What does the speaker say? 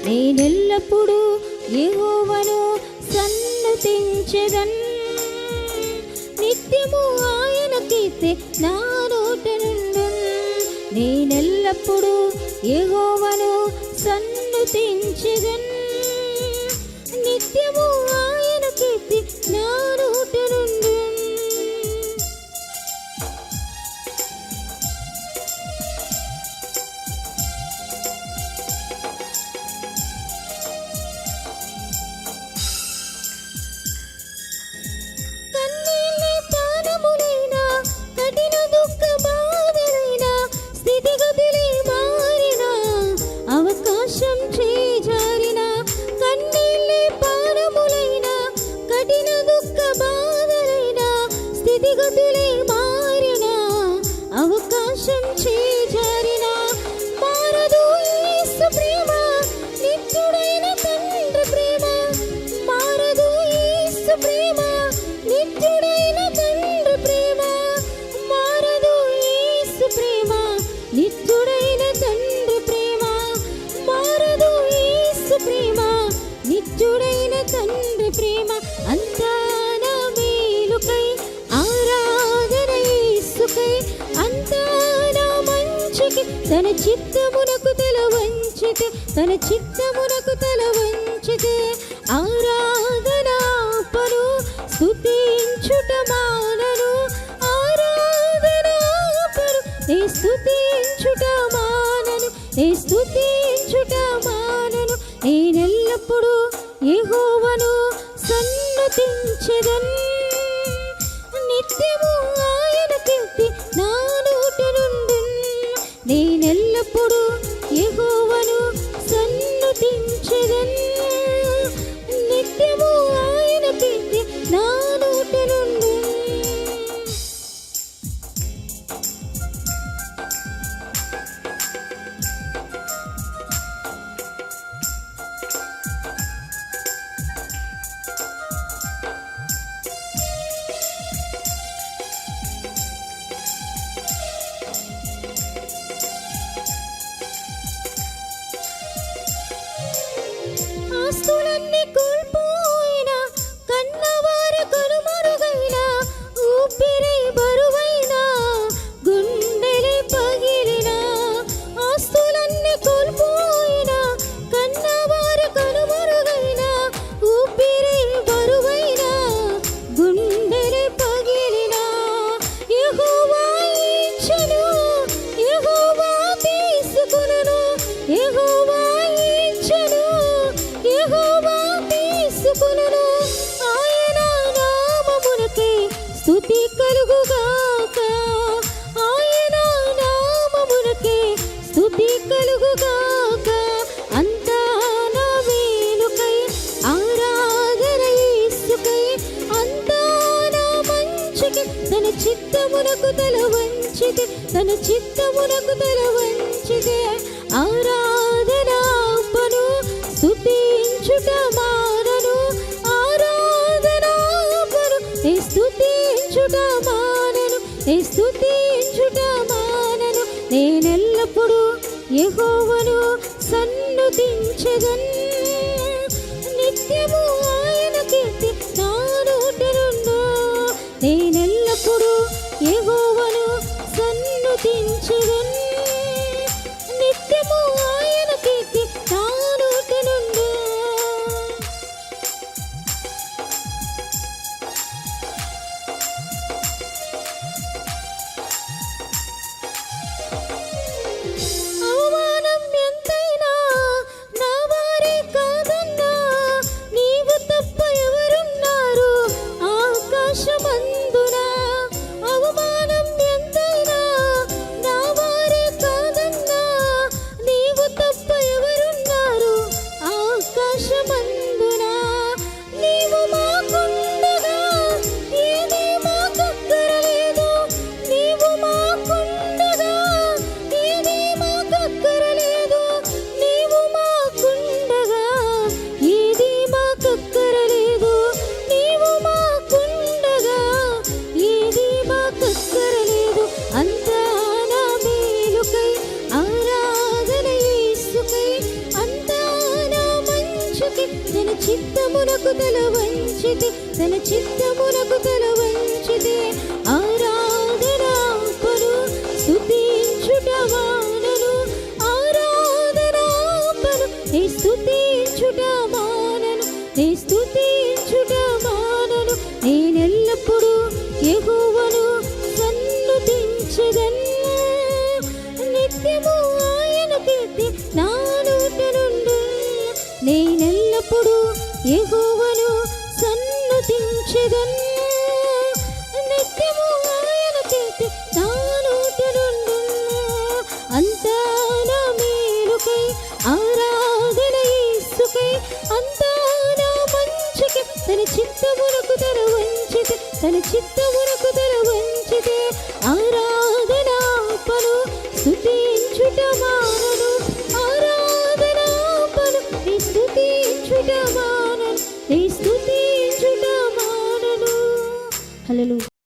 నేనెల్లప్పుడూ యెహోవాను సన్నుతించెదన్. నిత్యము ఆయన కీర్తి నా నోట నుండున్. నేనెల్లప్పుడూ యెహోవాను సన్నుతించెదన్. నిత్యము ఆయన కీర్తి నా నోట నుండున్. అవకాశం చేజారిన మారదు యేసు ప్రేమ, నిత్యుడైన తండ్రి ప్రేమ. మారదు యేసు ప్రేమ, నిత్యుడైన తండ్రి ప్రేమ. మారదు యేసు ప్రేమ, నిత్యుడైన తండ్రి ప్రేమ. మారదు యేసు ప్రేమ, నిత్యుడైన తండ్రి ప్రేమ. అంతా నా మేలుకై ఆరాధన యేసుకై, అంతా నా మంచికి తన చిత్తమునకు తల వంచితే, తన చిత్తమునకు తల వంచితే. ఆరాధనాపను స్తుతించుట మానను, ఆరాధనాపను నే స్తుతించుట మానను, నే స్తుతించుట మానను. నేనెల్లప్పుడూ యెహోవాను సన్నుతించెదన్. నిత్యము ఆయన కీర్తి నా నోట నుండున్. నేనెల్లప్పుడూ యెహోవాను సన్నుతించెదన్. నిత్యము ఆయన కీర్తి నా నోట నుండున్. ఆస్తులన్నీ కోల్పోయిన, కన్నవారి కనుమరుగైన, ఊపిరి బరువైన, గుండెలే పగిలిన. ఆస్తులన్నీ కోల్పోయిన, కన్నవారి కనుమరుగైన, ఊపిరి బరువైన, గుండెలే పగిలిన. యెహోవా ఇచ్చెను, యెహోవా తీసుకొనును. యెహోవా ఇచ్చెను, యెహోవా తీసుకొనును. ఆయన నామమునకే స్తుతి కలుగుగాక. ఆయన నామమునకే స్తుతి కలుగుగాక. అంతా నా మేలుకై ఆరాధన యేసుకై, అంతా నా మంచికి తన చిత్తమునకు తల వంచితే, తన చిత్తమునకు తల వంచితే. ఆరాధనాపను స్తుతించుట మానను, ఆరాధనాపను నే స్తుతించుట మానను, నే స్తుతించుట మానను. నేనెల్లప్పుడూ యెహోవాను సన్నుతించెదన్. నిత్యము ఆయన కీర్తి నా నోట నుండు. నేనెల్లప్పుడూ యెహోవాను సన్నుతించెదన్. నిత్యము ఆయన కీర్తి నా నోట నుండు. అవమానం ఎంతైనా నా వారి మంచుకి తన చిత్తమునకు తల వంచితే, తన చిత్తమునకు తల వంచితే. ఆరాధనాపను స్తుతించుట మానను, ఆరాధనాపను నీ స్తుతించుట మానను, నీ స్తుతించుట మానను. నేనెల్లప్పుడూ యెహోవాను సన్నుతించెదను, నిత్యము ఆయన కీర్తి నా నోట నుండి. నేనెల్లప్పుడూ యెహోవాను సన్నుతించెదను, నిత్యము ఆయన కీర్తి నా నోట నుండి. అంతా నా మేలుకై ఆరాధన యేసుకై, అంతా నా మంచికి తన చిత్తమునకు తల వంచితే, తన చిత్తమునకు తల వంచితే. ఆరాధనాపను స్తుతించుట మానను, ఆరాధనాపను నీ స్తుతించుట మానను, నీ స్తుతించుట మానను. హల్లెలూయా.